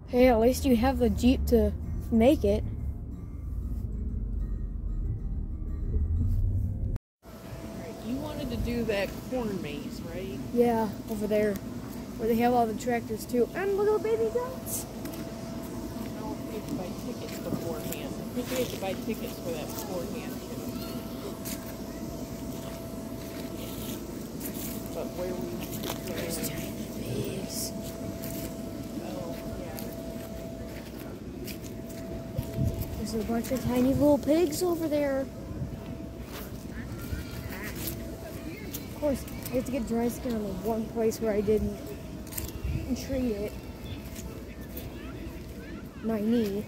Hey, at least you have the Jeep to make it. Alright, you wanted to do that corn maze, right? Yeah, over there. Where they have all the tractors too. And little baby goats. I don't think you have to buy tickets beforehand. I think you have to buy tickets for that beforehand too. But where we There's tiny pigs. Oh, yeah. There's a bunch of tiny little pigs over there. Of course, I have to get dry skin on the one place where I didn't treat it. My knee.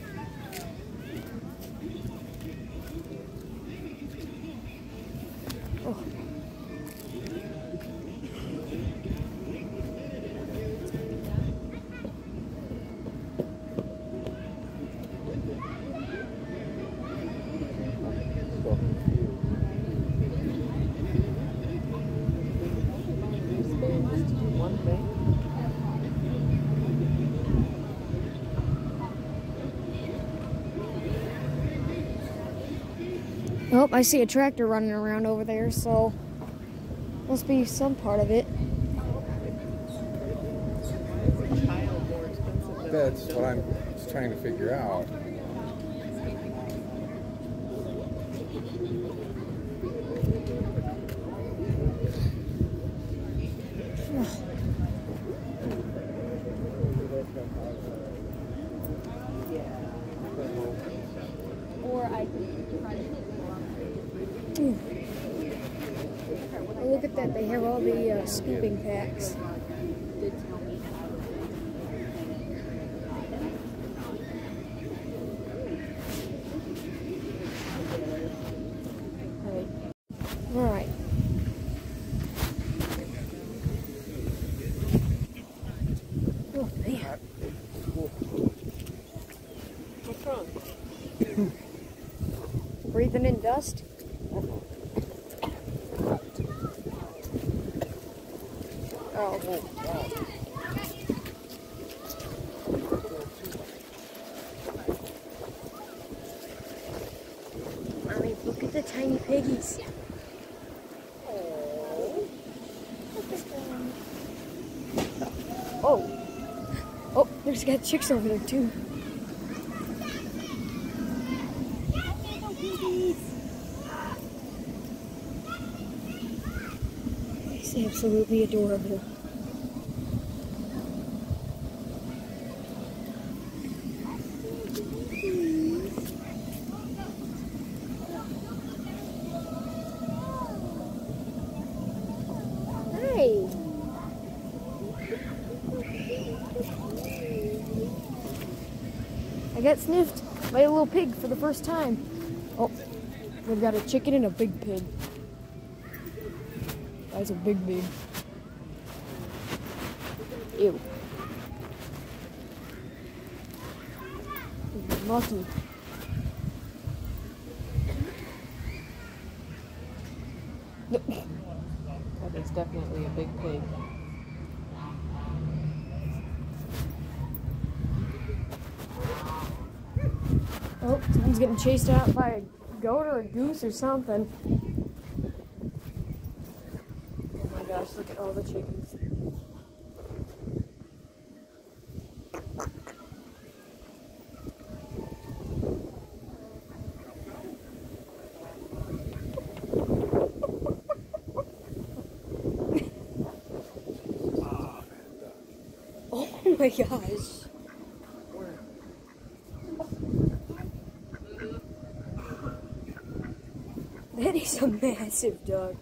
Oh. One thing. Oh, I see a tractor running around over there, so must be some part of it. That's what I'm trying to figure out. Or I oh, look at that, they have all the scooping packs. Alright. Oh man. What's wrong? Breathing in dust? Oh. Mommy, look at the tiny piggies. Oh. Oh, there's got chicks over there too. It's absolutely adorable. Hey. I got sniffed by a little pig for the first time. Oh, we've got a chicken and a big pig. That's a big pig. Ew. Lucky. That is definitely a big pig. Oh, someone's getting chased out by a goat or a goose or something. Oh my gosh, look at all the chickens. Oh my gosh. That is a massive dog.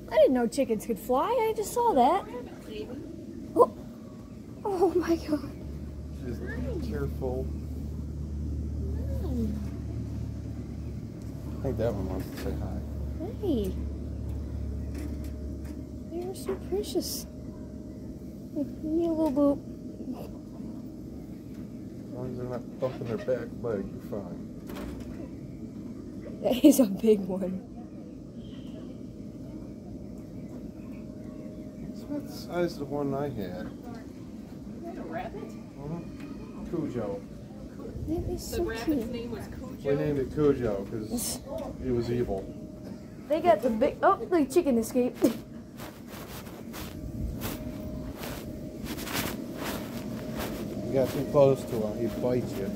I didn't know chickens could fly. I just saw that. Oh, oh my god. Just careful. I think that one wants to say hi. Hey. They are so precious. Give me a little boop. As long as they're not bumping their back leg, you're fine. That is a big one. It's about the size of the one I had. Is that a rabbit? Cujo. That is The so rabbit's cute. name was We Cujo. named it Cujo because it was evil. They got the big. Oh, the chicken escaped. You got too close to him, he'd bite you.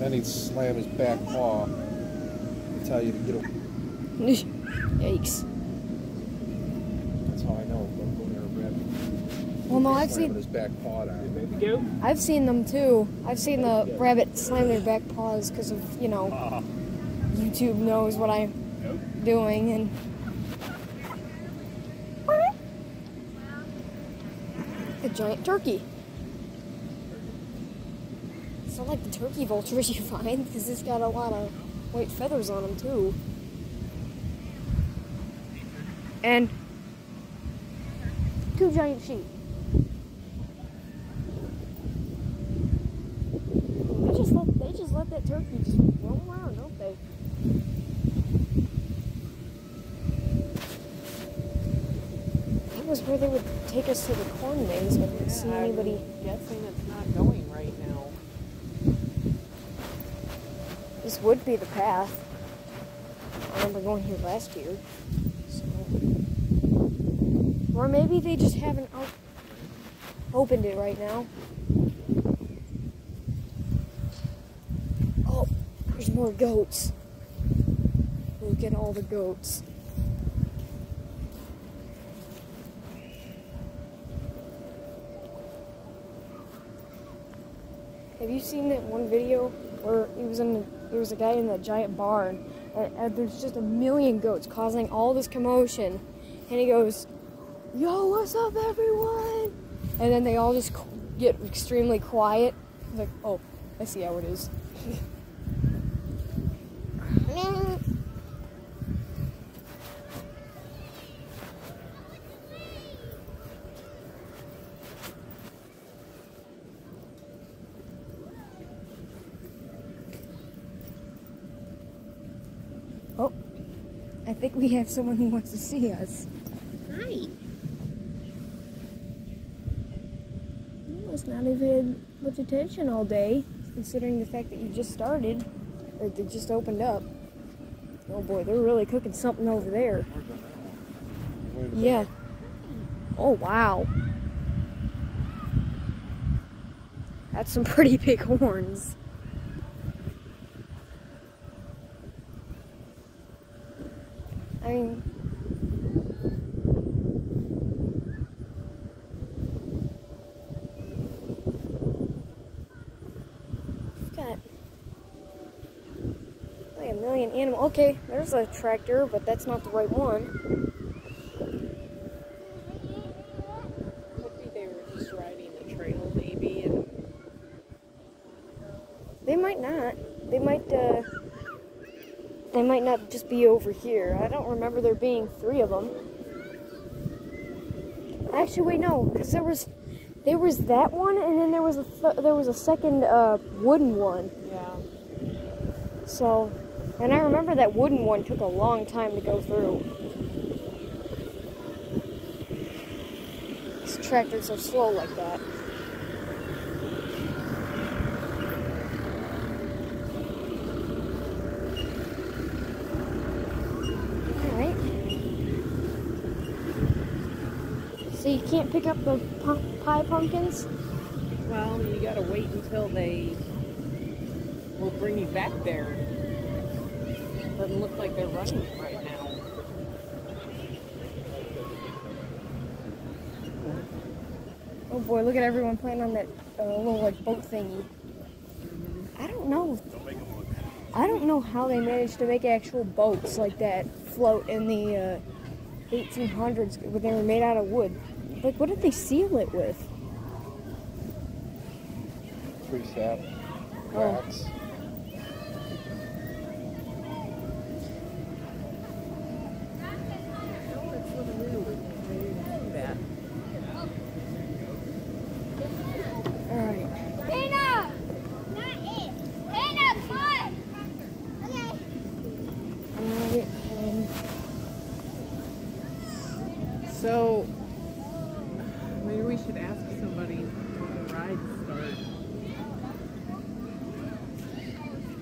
Then he'd slam his back paw and tell you to get away. Yikes. That's how I know. Don't go near a rabbit. Well, no, I've Slamming seen. his back paw down. Baby goat? I've seen them too. I've seen the rabbit slam their back paws because of, you know, YouTube knows what I'm doing and. A giant turkey. It's not like the turkey vultures you find because it's got a lot of white feathers on them too. And 2 giant sheep. They just let that turkey just roam around, don't they? That was where they would take us to the corn maze, but I didn't see anybody. I'm guessing it's not going right now. This would be the path. I remember going here last year. So. Or maybe they just haven't opened it right now. Oh, there's more goats. Look at all the goats. Have you seen that one video where there was a guy in that giant barn and there's just a million goats causing all this commotion, and he goes, "Yo, what's up, everyone?" And then they all just get extremely quiet. He's like, "Oh, I see how it is." Oh, I think we have someone who wants to see us. Hi. You must not have had much attention all day, considering the fact that you just started, or they just opened up. Oh boy, they're really cooking something over there. Yeah. Oh wow. That's some pretty big horns. I mean, we've got like a million animals. Okay, there's a tractor, but that's not the right one. Could be they were just riding the trail, maybe. And They might not. They might not just be over here. I don't remember there being 3 of them. Actually, wait, no, because there was that one, and then there was a second wooden one. yeah. So, and I remember that wooden one took a long time to go through. These tractors are slow like that. Alright. So you can't pick up the pie pumpkins? Well, you gotta wait until they will bring you back there. Doesn't look like they're running it right now. Oh boy, look at everyone playing on that little like boat thingy. I don't know how they managed to make actual boats like that float in the 1800s when they were made out of wood. Like, what did they seal it with? Tree sap, Oh. wax. Alright. Hannah! Not it! Hannah,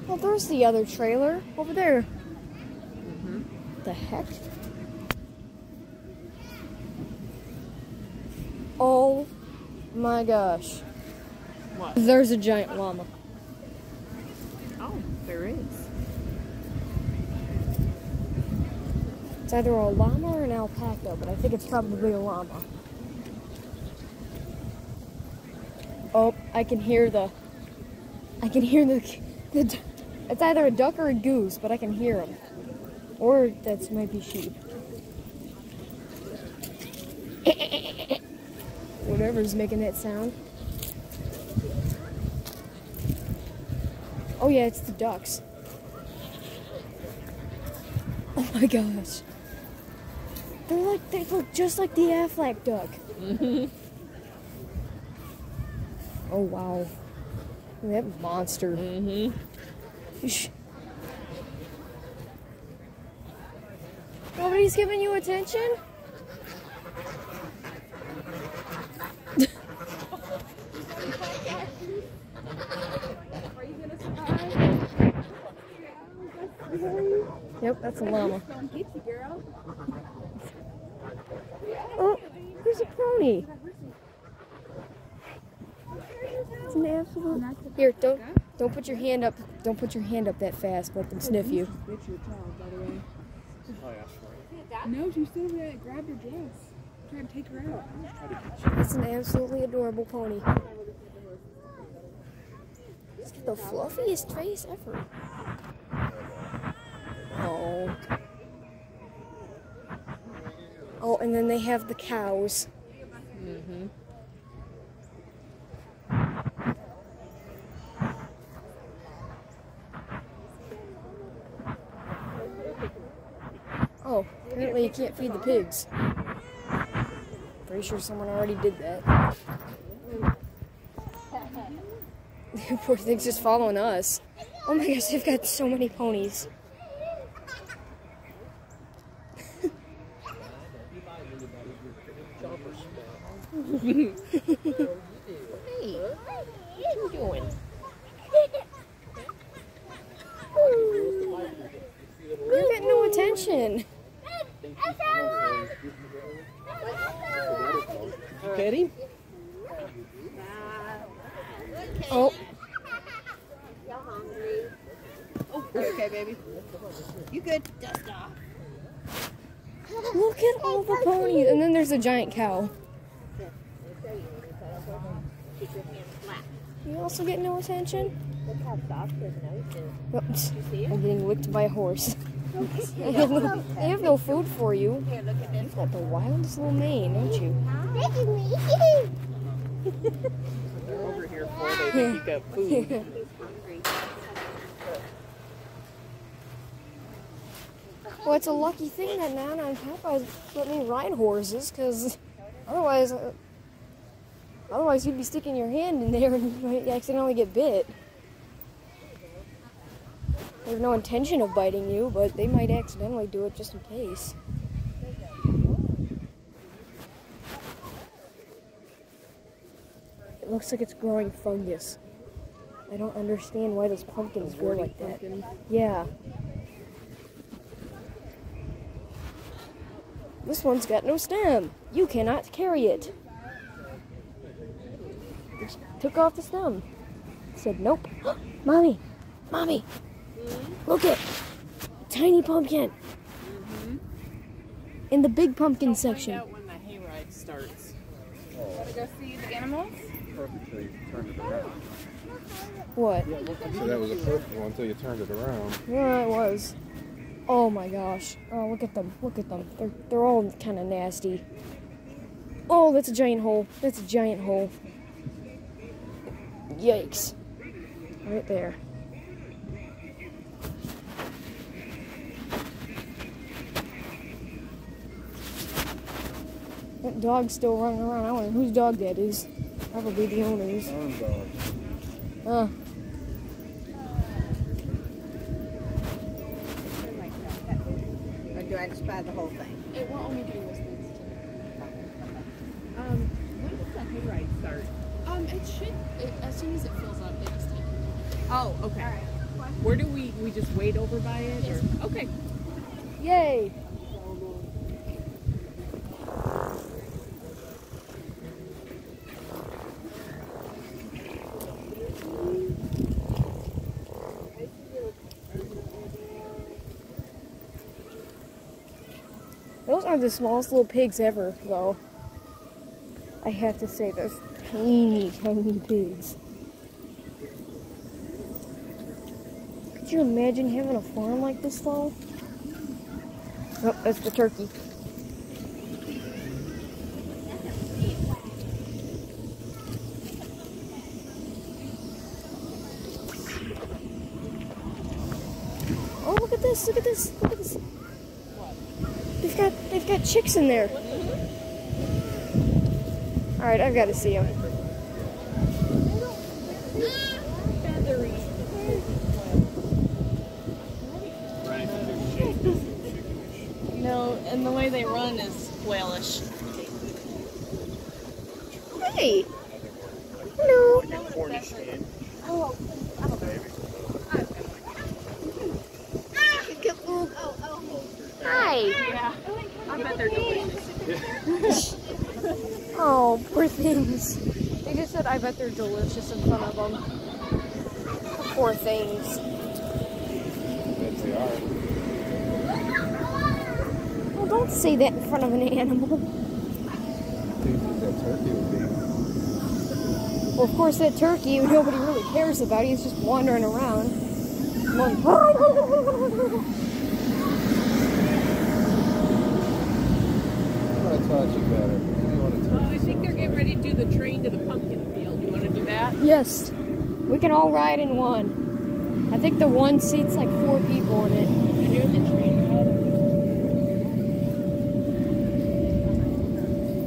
Oh, there's the other trailer over there. Mm-hmm. The heck? Oh my gosh. What? There's a giant llama. Oh, there is. It's either a llama or an alpaca, but I think it's probably a llama. Oh, I can hear the it's either a duck or a goose, but I can hear them. Or that might be sheep. Whatever's making that sound. Oh yeah, it's the ducks. Oh my gosh. They look just like the Aflac duck. Mm-hmm. Oh wow. That monster. Mm-hmm. Nobody's giving you attention? Yep, that's a llama. Oh, there's a pony. It's an absolute. Here, don't put your hand up. Don't put your hand up that fast. Let them sniff you. No, she's still there. Grab her dress. Try to take her out. It's an absolutely adorable pony. It's got the fluffiest face ever. Oh. Oh, and then they have the cows. Mm-hmm. Oh, apparently you can't feed the pigs. Pretty sure someone already did that. Poor thing's just following us. Oh my gosh, they've got so many ponies. Hey, what you doing? You're getting no attention. You pet him? Oh. You're hungry. Oh, okay, baby. You good? Dust off. Look at all the ponies. And then there's a giant cow. Keep your hands flat. You also get no attention? Look how soft his nose is. Oops. You see it? I'm getting licked by a horse. They have no food for you. Here, look at this. You've got the wildest little mane, don't you? They're over here for they think you got food. He's hungry. Well, it's a lucky thing that Nana and Papa let me ride horses, because otherwise you'd be sticking your hand in there and you might accidentally get bit. There's no intention of biting you, but they might accidentally do it just in case. It looks like it's growing fungus. I don't understand why those pumpkins grow like that. Yeah. This one's got no stem. You cannot carry it. Just took off the stem. Said, nope. Mommy, Mommy, look at tiny pumpkin. In the big pumpkin section. Find out when the hayride starts. Want to go see the animals? Perfectly, you turned it around. What? So that was a perfect one until you turned it around. Yeah, it was. Oh my gosh. Oh, look at them. Look at them. They're all kind of nasty. Oh, that's a giant hole. That's a giant hole. Yikes. Right there. That dog's still running around. I wonder whose dog that is. Probably the owner's. Huh. Or do I just buy the whole thing? It will only do those things. When does the hayride start? It should, as soon as it fills up, they just take it. Oh, okay. All right. Where do we just wait over by it? Or? Okay. Yay! Those are the smallest little pigs ever, though. I have to say, those tiny, tiny pigs. Could you imagine having a farm like this, though? Oh, that's the turkey. Oh, look at this, look at this, look at this. They've got chicks in there. Alright, I've got to see them. No, and the way they run is quailish. Hey! Hello! Oh, Hi! Yeah, I bet they're delicious. Oh, poor things. They just said, I bet they're delicious in front of them. Poor things. Yes, they are. Well, don't say that in front of an animal. What do you think that turkey would be? Well, of course, that turkey, nobody really cares about. He's just wandering around. I taught you better. I think they're getting ready to do the train to the pumpkin field. You want to do that? Yes. We can all ride in one. I think the one seats like 4 people in it. And here's the train.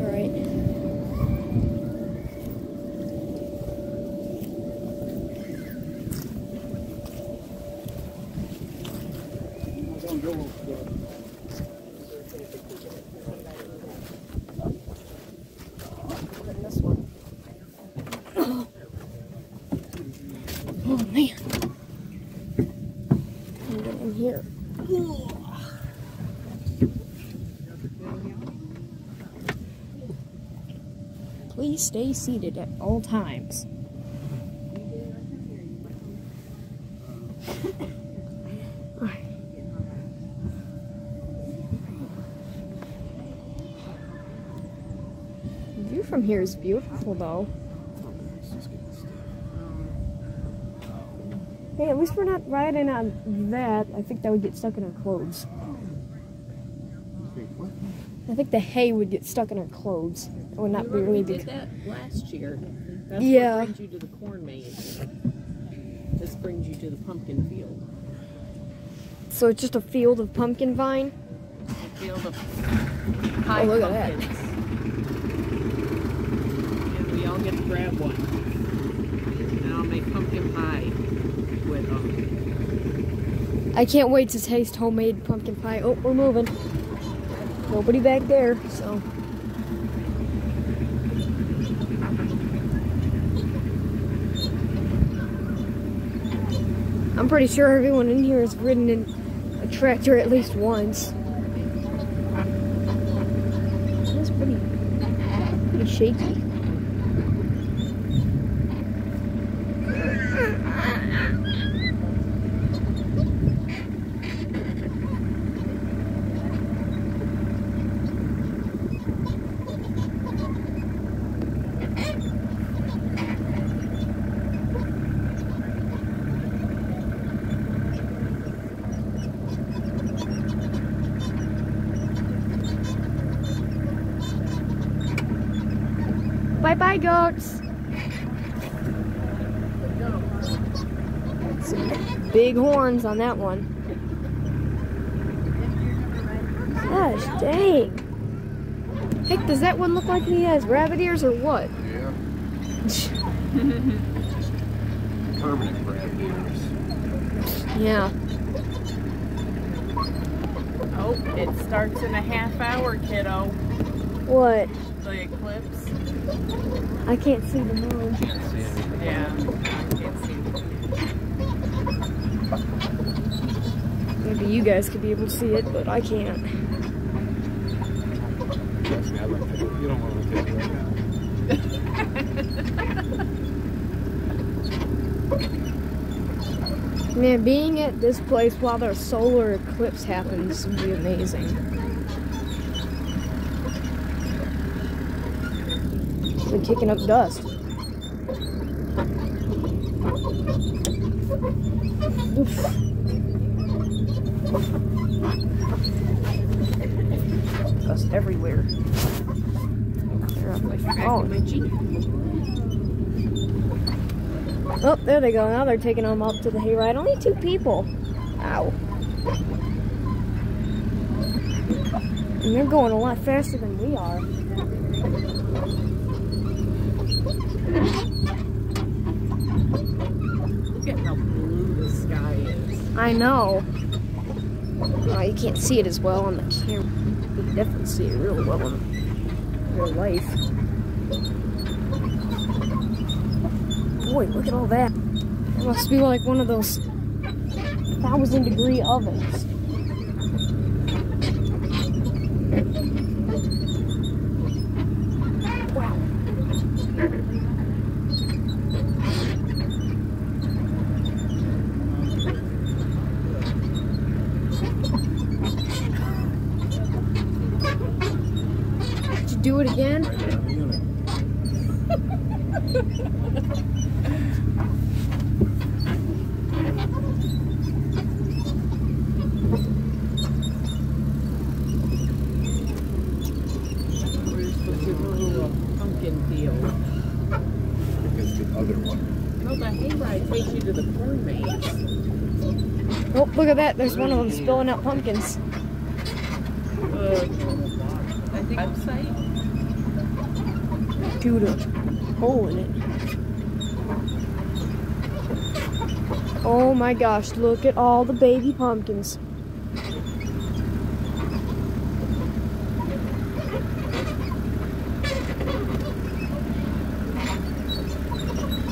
Alright. This one. Oh man. I'm getting here. Please stay seated at all times. The view from here is beautiful, though. Hey, at least we're not riding on that. I think that would get stuck in our clothes. I think the hay would get stuck in our clothes. It would not be really We good. did that last year. That's Yeah. what brings you to the corn maze. This brings you to the pumpkin field. So it's just a field of pumpkin vine? A field of high look at that. pumpkins. And we all get to grab one. And I'll make pumpkin pie with them. I can't wait to taste homemade pumpkin pie. Oh, we're moving. Nobody back there, so. I'm pretty sure everyone in here has ridden in a tractor at least once. It's pretty shaky. Bye-bye, goats. Big horns on that one. Gosh, dang. Heck, does that one look like he has rabbit ears or what? Yeah. Permanent rabbit ears. Yeah. Oh, it starts in a half hour, kiddo. What? The eclipse. I can't see the moon. Can't see anything. Yeah, I can't see. you guys could be able to see it, but I can't. Trust me, I looked at it. You don't want to look at it right now. Man, being at this place while their solar eclipse happens would be amazing. They're kicking up dust. Oof. Dust everywhere. Clear up my phone. Oh, there they go. Now they're taking them up to the hayride. Only 2 people. Ow. And they're going a lot faster than we are. Look at how blue the sky is. I know. Oh, you can't see it as well on the camera. You can definitely see it real well in real life. Boy, look at all that. It must be like one of those 1,000-degree ovens. Wow. Did you do it again? Pumpkin field. It's the other one. No, the hayride takes you to the corn maze. Oh, look at that. There's one of them spilling out pumpkins. I think website. Shoot a hole in it. Oh my gosh, look at all the baby pumpkins.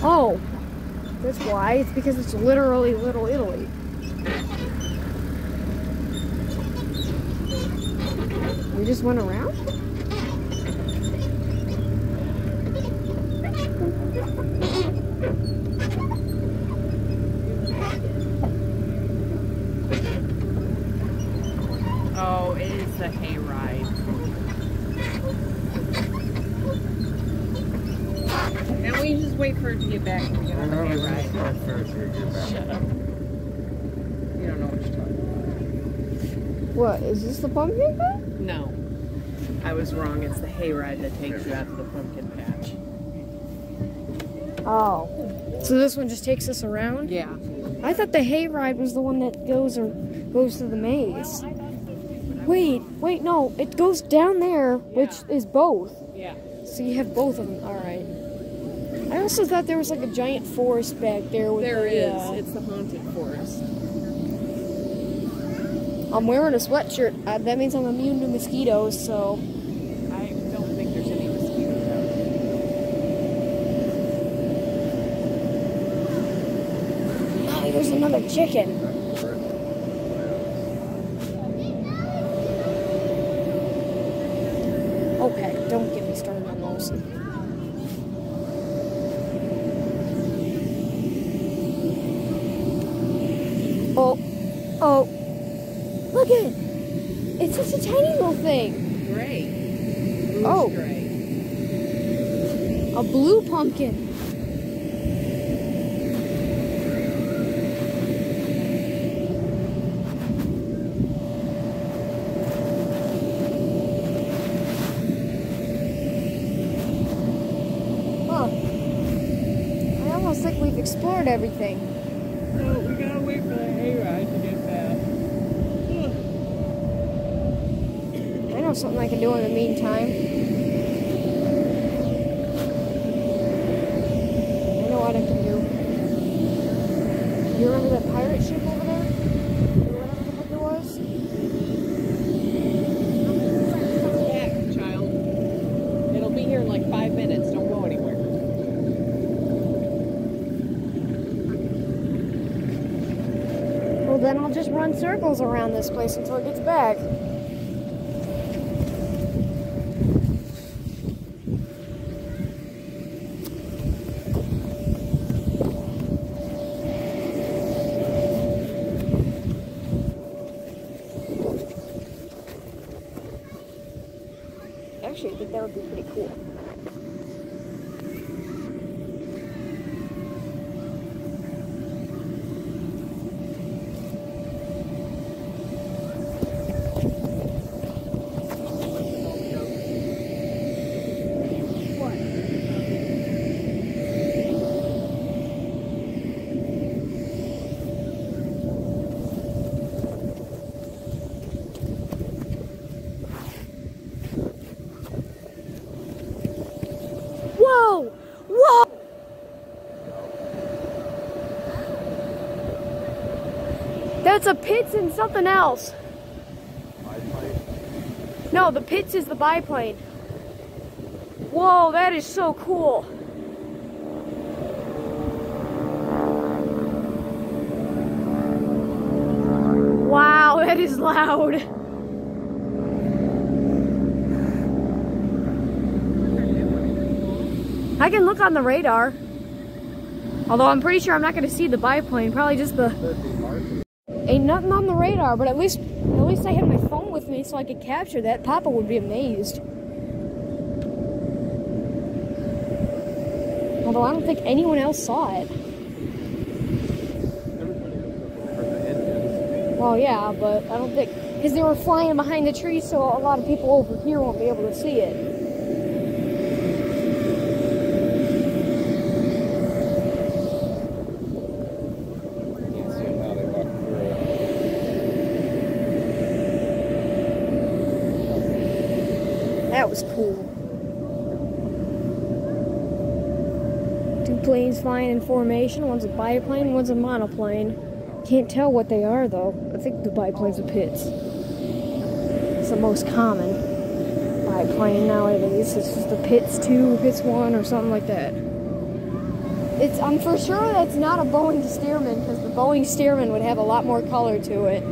Oh, that's why. It's because it's literally Little Italy. We just went around? Oh, it is the hayride. And we just wait for it to get back and we get on the hayride. Shut up. You don't know what you're talking What, is this the pumpkin patch? about. No. I was wrong. It's the hayride that takes you out to the pumpkin patch. Oh. So this one just takes us around? Yeah. I thought the hayride was the one that goes to the maze. Wait, no. It goes down there, which is both. Yeah. So you have both of them. Alright. I also thought there was like a giant forest back there. With There the, is. It's the haunted forest. I'm wearing a sweatshirt. That means I'm immune to mosquitoes, so... I don't think there's any mosquitoes out there. Oh, there's another chicken. Okay, don't get me started on those. Oh, look at it. It's just a tiny little thing. Gray. Bluish Oh. gray. A blue pumpkin. Huh. I almost think we've explored everything. No, we gotta wait for the hayride to get back. I know something I can do in the meantime. I know what I can do. You remember that pirate ship over there? Or whatever the heck it was? Come back, child. It'll be here in like 5 minutes. Don't go anywhere. then I'll just run circles around this place until it gets back. Actually, I think that would be pretty cool. Whoa! Whoa! That's a pits and something else. No, the pits is the biplane. Whoa, that is so cool. Wow, that is loud. I can look on the radar. Although I'm pretty sure I'm not going to see the biplane. Probably just the... Ain't nothing on the radar, but at least I had my phone with me so I could capture that. Papa would be amazed. Although I don't think anyone else saw it. Well, yeah, but I don't think... Because they were flying behind the trees, so a lot of people over here won't be able to see it. That was cool. Two planes flying in formation. One's a biplane, one's a monoplane. Can't tell what they are though. I think the biplane's a Pitts. It's the most common biplane nowadays. It's just a Pitts 2, Pitts 1, or something like that. I'm for sure that's not a Boeing Stearman, because the Boeing Stearman would have a lot more color to it.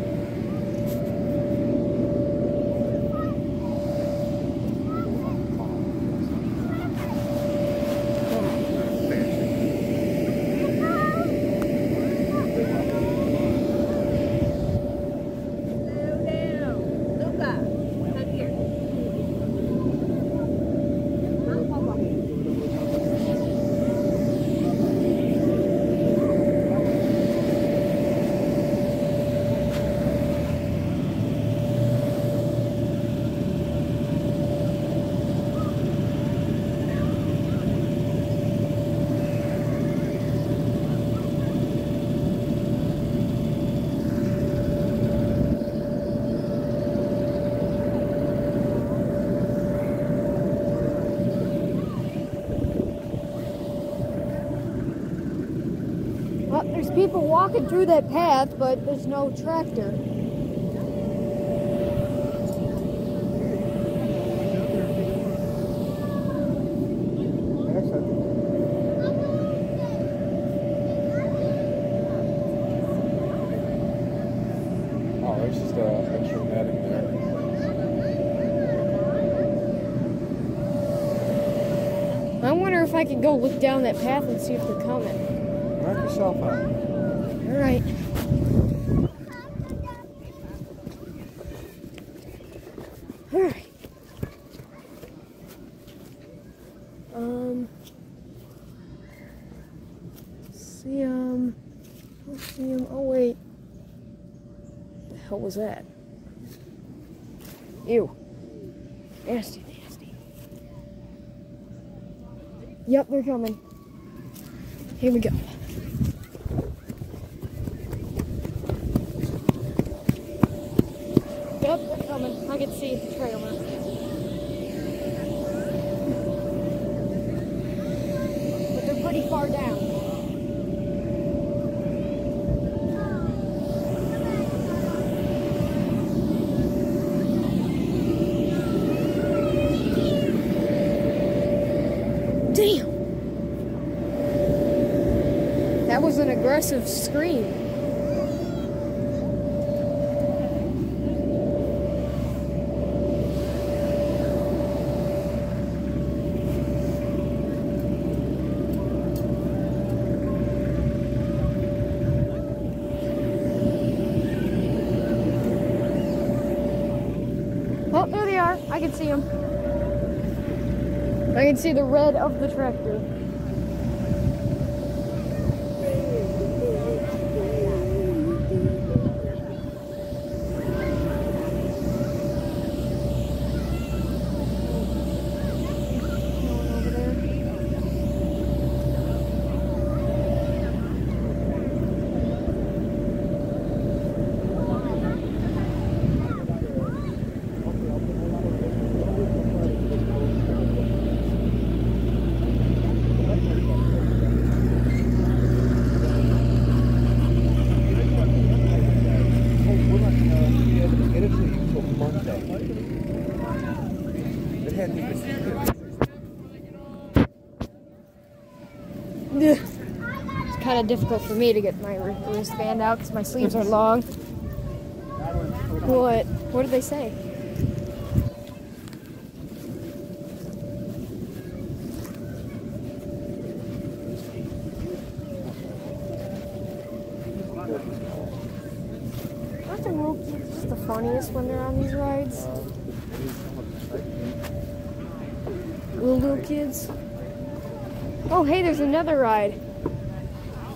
Well, there's people walking through that path, but there's no tractor. Oh, there's just extra netting there. I wonder if I could go look down that path and see if they're coming. Knock yourself out. All right. All right. See don't see him. Oh wait. What the hell was that? Ew. Nasty, nasty. Yep, they're coming. Here we go. Yep, they're coming. I can see the trailer. But they're pretty far down. Damn! That was an aggressive scream. can see him. I can see the red of the tractor. It's kind of difficult for me to get my wristband out because my sleeves are long. What did they say? Aren't the little kids just the funniest when they're on these rides? Little kids. Oh, hey, there's another ride.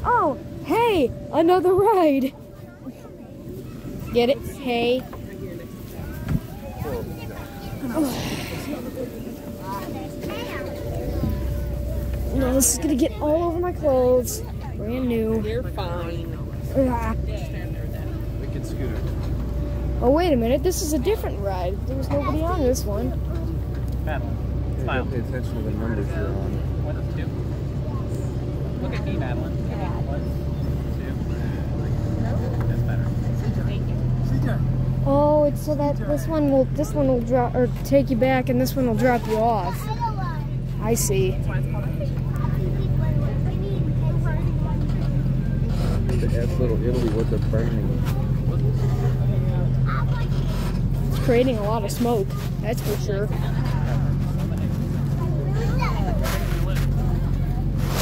Oh, hey, another ride. Get it? Hey. No, this is gonna get all over my clothes. Brand new. You're fine. Ah. Wicked scooter. Oh, wait a minute. This is a different ride. There was nobody on this one. Madeline, smile. Pay attention to the numbers you're on. 1, 2. Look at me, Madeline. 1, 2. That's better. Oh, it's so that this one will drop or take you back, and this one will drop you off. I see. That's Little Italy with the burning. It's creating a lot of smoke. That's for sure.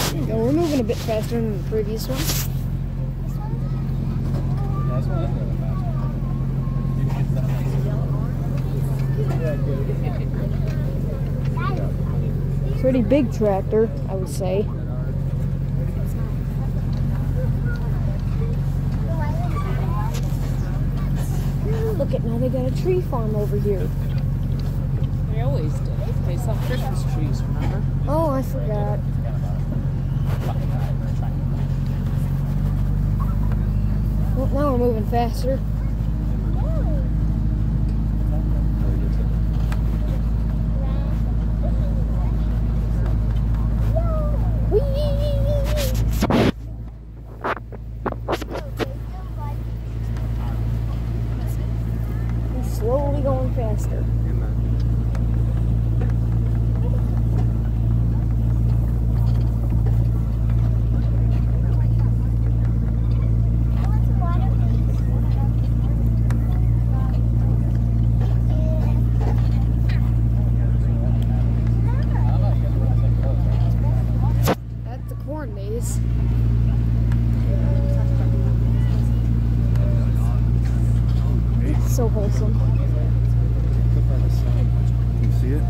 There you go. We're moving a bit faster than the previous one. Pretty big tractor, I would say. Look at now, they got a tree farm over here. They always do. They sell Christmas trees, remember? Oh, I forgot. Well, now we're moving faster. Slowly going faster. At the corn maze. It's so wholesome. You see it?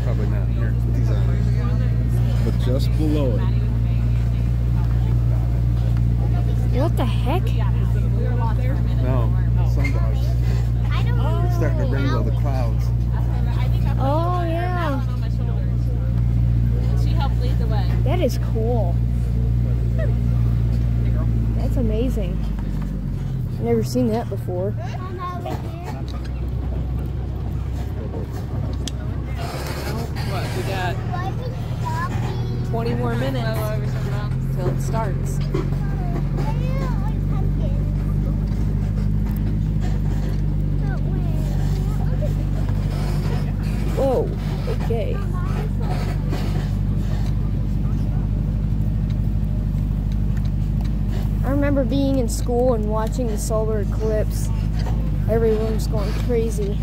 Probably not. Here, put these on. But just below it. What the heck? No, sundogs. It's starting to rain on the clouds. Oh, yeah. She helped lead the way. That is cool. That's amazing. I've never seen that before. What? We got 20 more minutes till it starts. Whoa, okay. I remember being in school and watching the solar eclipse. Everyone's going crazy.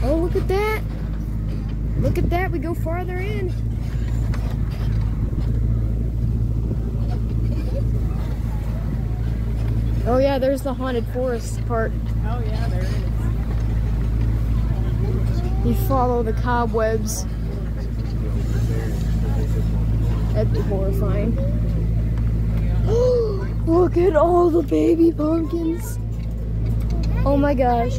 Oh, look at that. Look at that. We go farther in. Oh yeah, there's the haunted forest part. Oh yeah, there is. You follow the cobwebs. That'd be horrifying. Look at all the baby pumpkins. Oh my gosh.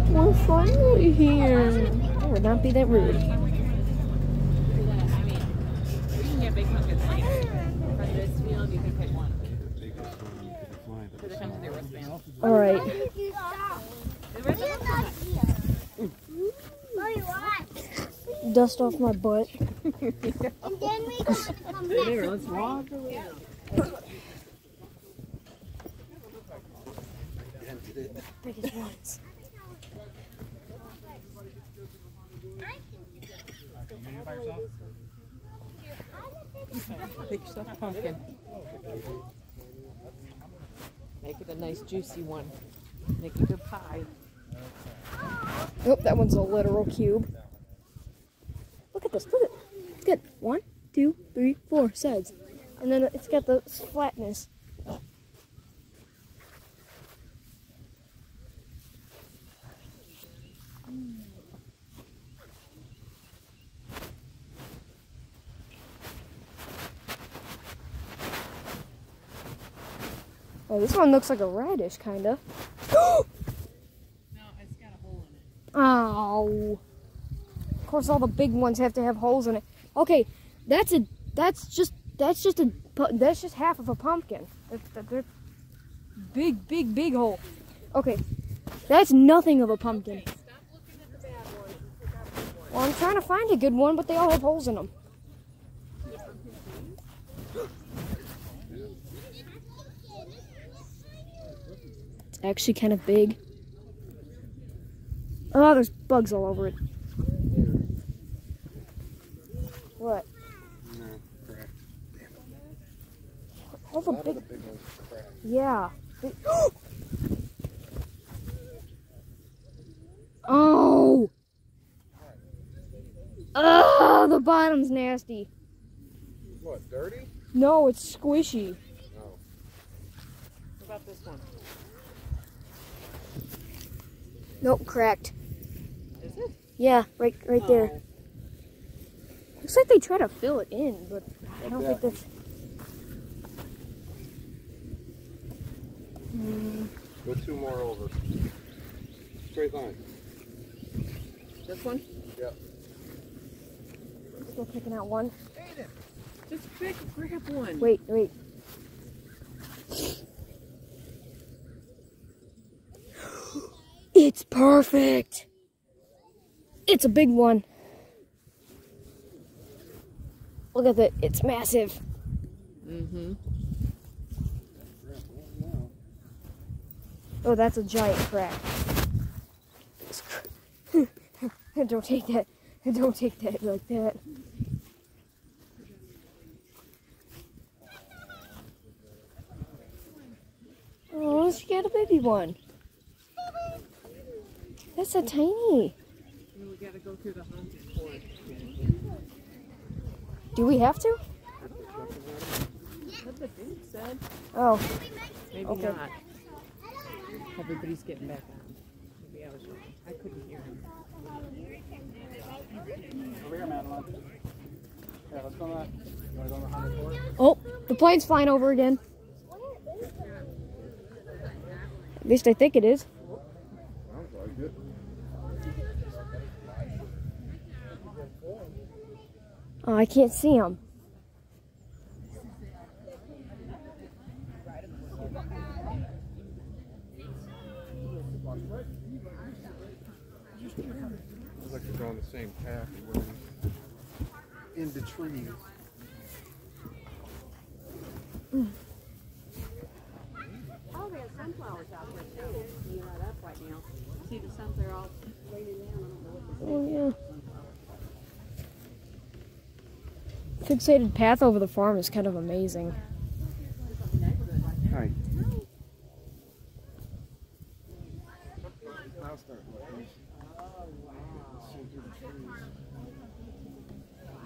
We're finally here. I would not be that rude. I mean, you can get big pumpkins later. From this field, you can pick one. Because it comes in their wristband. Alright. Dust off my butt. And then we got to come back. Here, let's walk around. Biggest ones. Pick yourself a pumpkin. Make it a nice juicy one. Make a good pie. Nope, that one's a literal cube. Look at this, look at it. It's got 1, 2, 3, 4 sides. And then it's got the flatness. Oh, this one looks like a radish, kinda. No, it's got a hole in it. Oh. Of course, all the big ones have to have holes in it. Okay, that's just half of a pumpkin. They're big hole. Okay, that's nothing of a pumpkin. Stop looking at the bad ones and pick out a good one. Well, I'm trying to find a good one, but they all have holes in them. It's actually kind of big. Oh, there's bugs all over it. What? No, cracked. All the A lot big. of the big ones are cracked. Yeah. Oh! Oh, the bottom's nasty. What, dirty? No, it's squishy. No. What about this one? Nope, cracked. Is it? Yeah, right there. Oh. Looks like they try to fill it in, but I don't think that's. Go 2 more over. Straight line. This one? Yep. Still picking out one. Just grab one. Wait. It's perfect. It's a big one. Look at that. It's massive. Mm-hmm. Oh, that's a giant crack. Don't take that. Don't take that like that. Oh, she got a baby one. That's so tiny. We gotta go through the haunted forest. Do we have to? What the dude said. Oh, Maybe Okay. not. Everybody's getting back on. Maybe I was wrong. I couldn't hear him. Over here, Madeline. Yeah, let's go on that. You want to go on the 104? oh, the plane's flying over again. At least I think it is. Sounds like it. Oh, I can't see him. Looks like they're going the same path. We're in the trees. Oh, there's sunflowers out there too. You're right up right now. See the sunflower all raining down. I don't know what this is. Oh, yeah. Fixated path over the farm is kind of amazing. Hi. I'll start looking. See through the trees.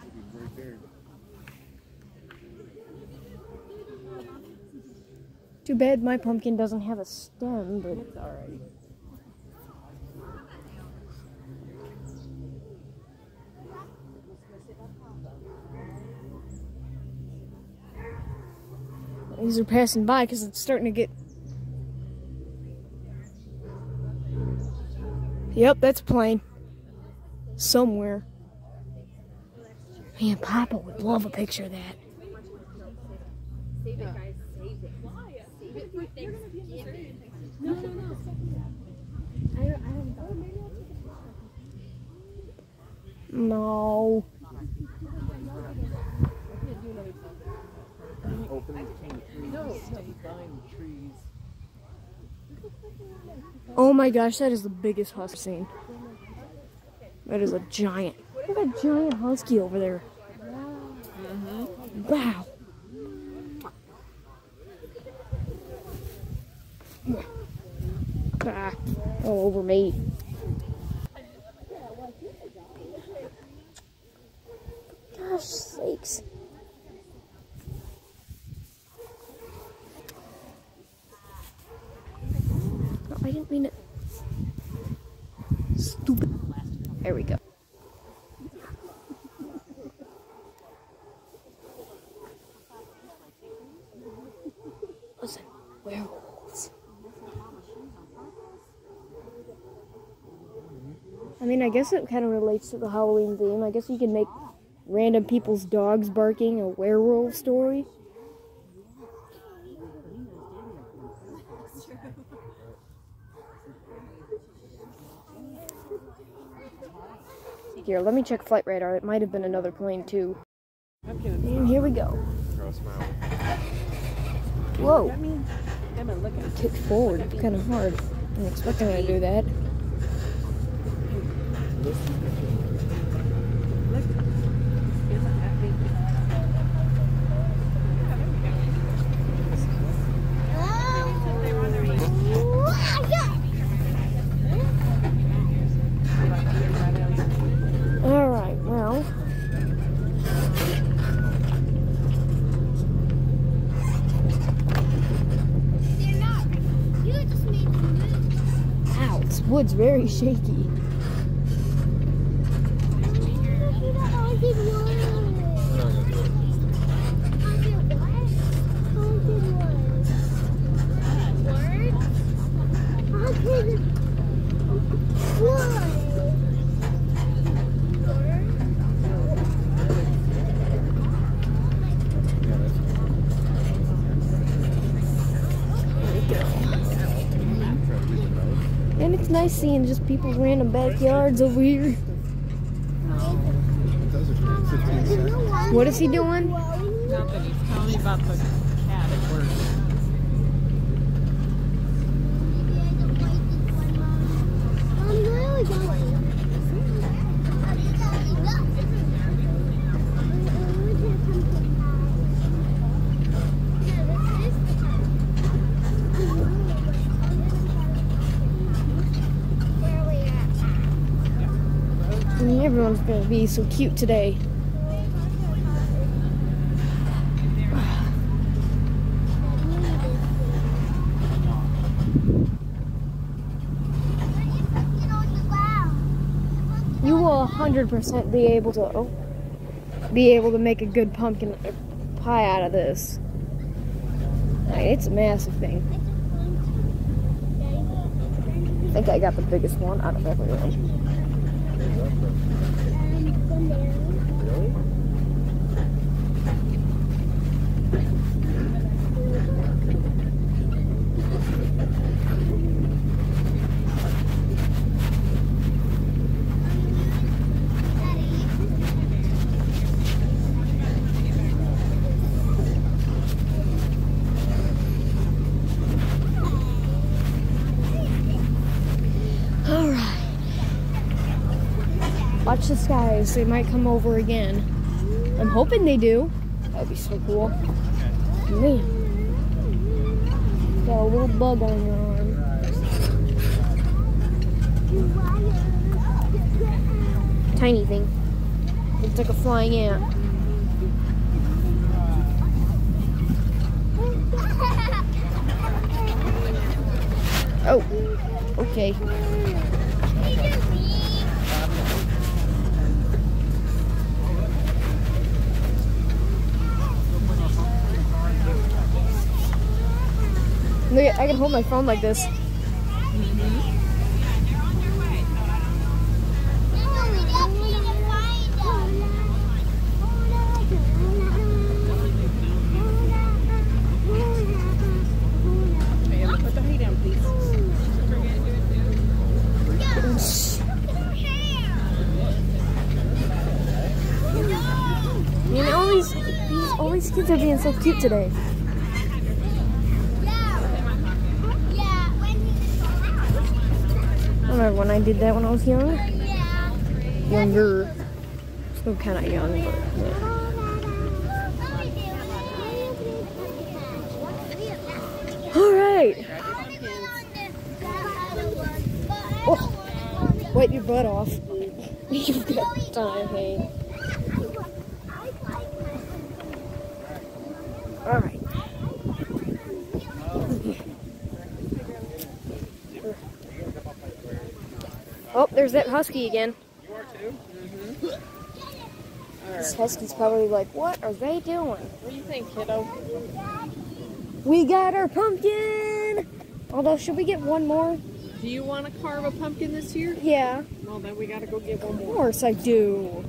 Should be right there. Too bad my pumpkin doesn't have a stem, but It's alright. these are passing by because it's starting to get... Yep, that's a plane. Somewhere. Man, Papa would love a picture of that. Save it, guys. Save it. Why? Save it for Thanksgiving. No. No. Oh my gosh, that is the biggest husky I've seen. That is a giant. Look at that giant husky over there. Wow. Ah, all over me. Gosh sakes. No, I didn't mean it. Stupid. There we go. Listen, werewolves. I mean, I guess it kind of relates to the Halloween theme. I guess you can make random people's dogs barking a werewolf story. Here, let me check flight radar. It might have been another plane too. And here we go. Whoa. Kick forward kind of hard. I'm expecting her to do that. Alright, well. Ow, this wood's very shaky. And it's nice seeing just people's random backyards over here. What is he doing? Nothing. He's telling me about the cat at work. I mean, everyone's gonna be so cute today. You will 100% be able to make a good pumpkin pie out of this. Like, it's a massive thing. I think I got the biggest one out of everyone. Watch the skies, they might come over again. I'm hoping they do. That would be so cool. Man. Got a little bug on your arm. Tiny thing. Looks like a flying ant. Oh, okay. Look, I can hold my phone like this. Put the hay down, please. You know, all these kids are being so cute today. I remember when I did that when I was young. Younger. Still kind of young, but yeah. Alright. Oh, wipe your butt off. You've got time, hey. Alright. Oh, there's that husky again. You are too? This husky's probably like, what are they doing? What do you think, kiddo? We got our pumpkin! Although, should we get one more? Do you want to carve a pumpkin this year? Yeah. Well, then we got to go get one Of more. course I do.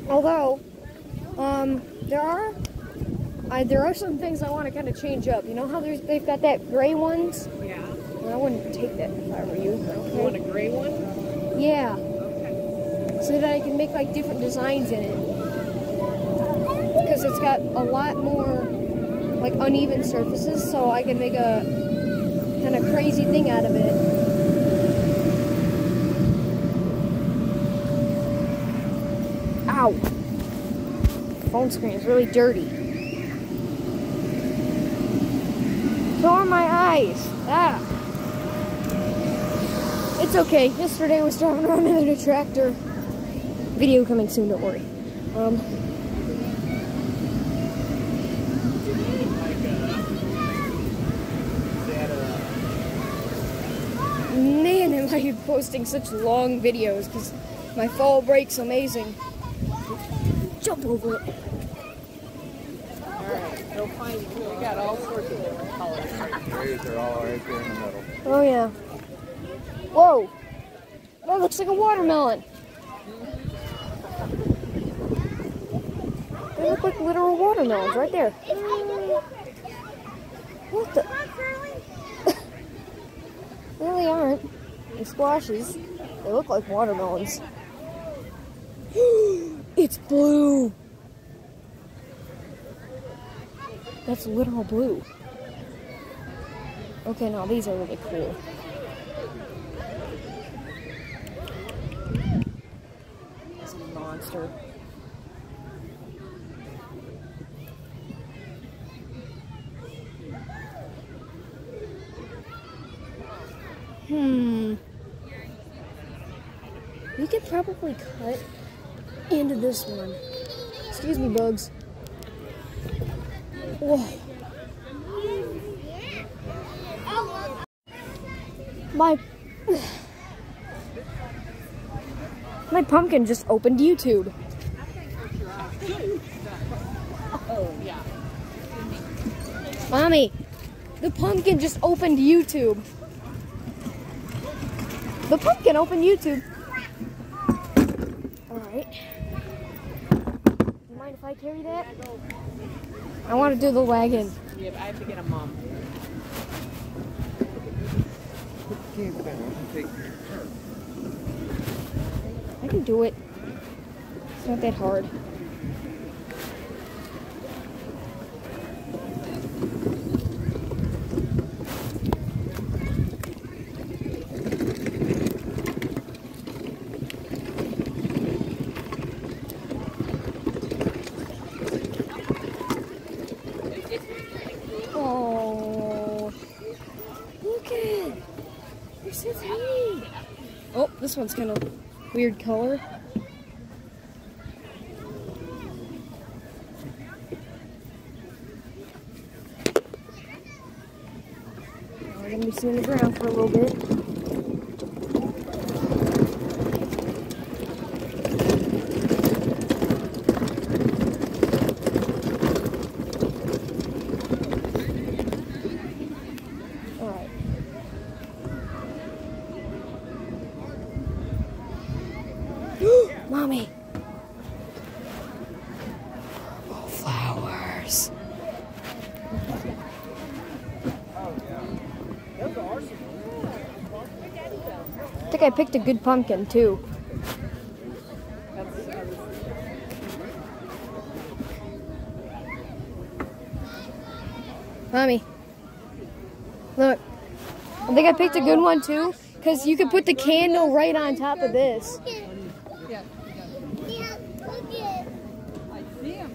Although, there are some things I want to kind of change up. You know how they've got that gray ones? Yeah. Well, I wouldn't take that if I were you. You want a gray one? Yeah. Okay. So that I can make like different designs in it. Because it's got a lot more like uneven surfaces, so I can make a kind of crazy thing out of it. Ow! Phone screen is really dirty. So are my eyes. Ah! It's okay. Yesterday I was driving around in a tractor. Video coming soon, don't worry. Man, am I posting such long videos because my fall break's amazing. Jump over it. Alright, go find it. We got all sorts of different colors right here. Grays are all right there in the middle. Oh yeah. Whoa! That looks like a watermelon. They look like literal watermelons right there. What the? They really aren't. They're squashes. They look like watermelons. It's blue! That's literal blue. Okay, now these are really cool. It's a monster. We could probably cut into this one. Excuse me, bugs. Whoa. My pumpkin just opened YouTube. Oh, yeah. Mommy, the pumpkin just opened YouTube. The pumpkin opened YouTube. Alright. You mind if I carry that? I want to do the wagon. Yeah, I have to get a mom. I can do it. It's not that hard. Oh, look it! They're so tiny. Oh, this one's kind of weird color. Oh, let me bouncing in the ground for a little bit. Alright. Mommy! Oh, flowers. I think I picked a good pumpkin too. Mommy, look. I think I picked a good one too, because you could put the candle right on top of this. Yeah, look it. I see him.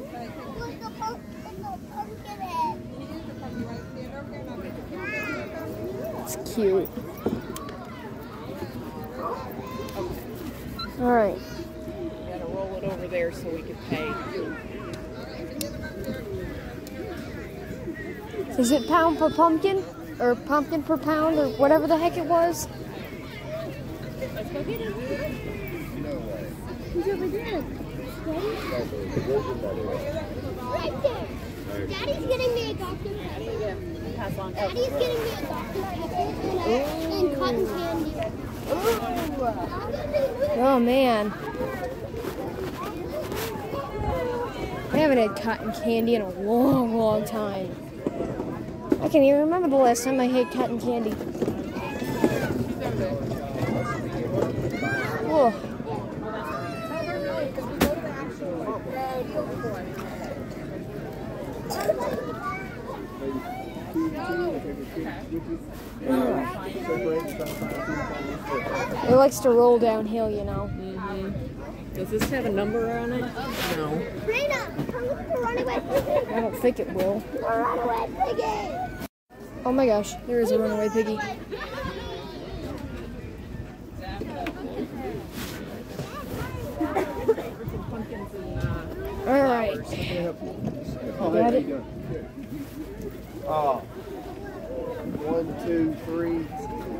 Look the pumpkin head. He is a pumpkin right stand over there and I'll make the picture. It's cute. Alright. We gotta roll it over there so we can pay. Is it pound per pumpkin? Or pumpkin per pound? Or whatever the heck it was? Let's go get it. No way. Who's over there? Right there. Daddy's getting me a Dr. Pepper. Pass on. Daddy's getting me a Dr. Pepper and cotton candy. Oh man. I haven't had cotton candy in a long, long time. I can't even remember the last time I had cotton candy. Whoa. It likes to roll downhill, you know. Does this have a number on it? No. Rena, come look at the runaway piggy. I don't think it will. A runaway piggy. Oh my gosh, there is a runaway piggy. Alright. Got it? 1, 2, 3.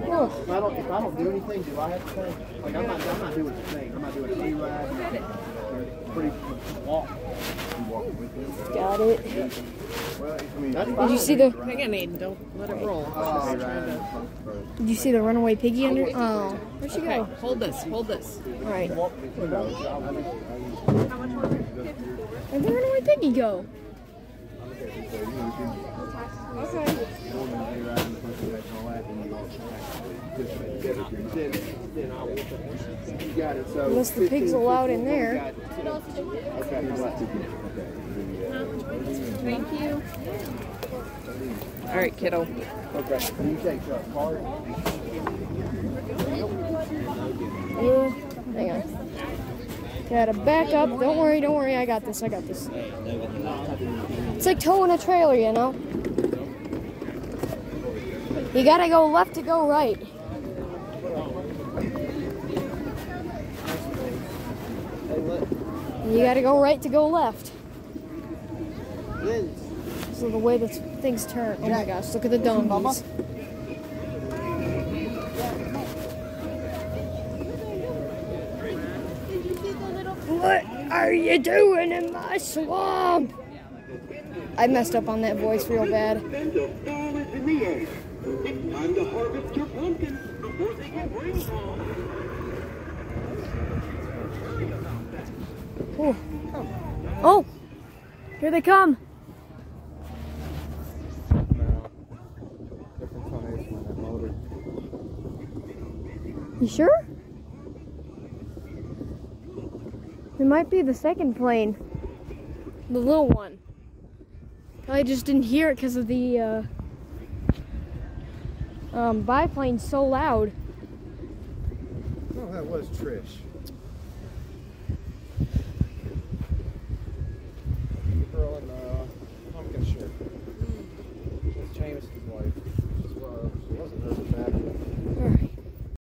Oh, If I don't do anything, do I have to pay? Like I'm not doing the thing. I'm not doing any ride. Pretty walk. got it. Well, I mean, Did you see the Hang on, Aiden. Don't let it roll. Did you see the runaway piggy under? Oh, where'd she Okay, go? hold this. Hold this. Alright. Where'd the runaway piggy go? Unless the pig's allowed in there. Thank you. All right, kiddo. Okay. Can you take a card? Hang on. Gotta back up. Don't worry. I got this. It's like towing a trailer, you know? You gotta go left to go right. And you gotta go right to go left. So the way that things turn. Oh my gosh, look at the donkeys. What are you doing in my swamp? I messed up on that voice real bad. Time to harvest your pumpkins before they get rainfall. Ooh. Oh, here they come. Different tonation on that motor. You sure? It might be the second plane. The little one. I just didn't hear it because of the biplane's so loud. Oh, that was Trish.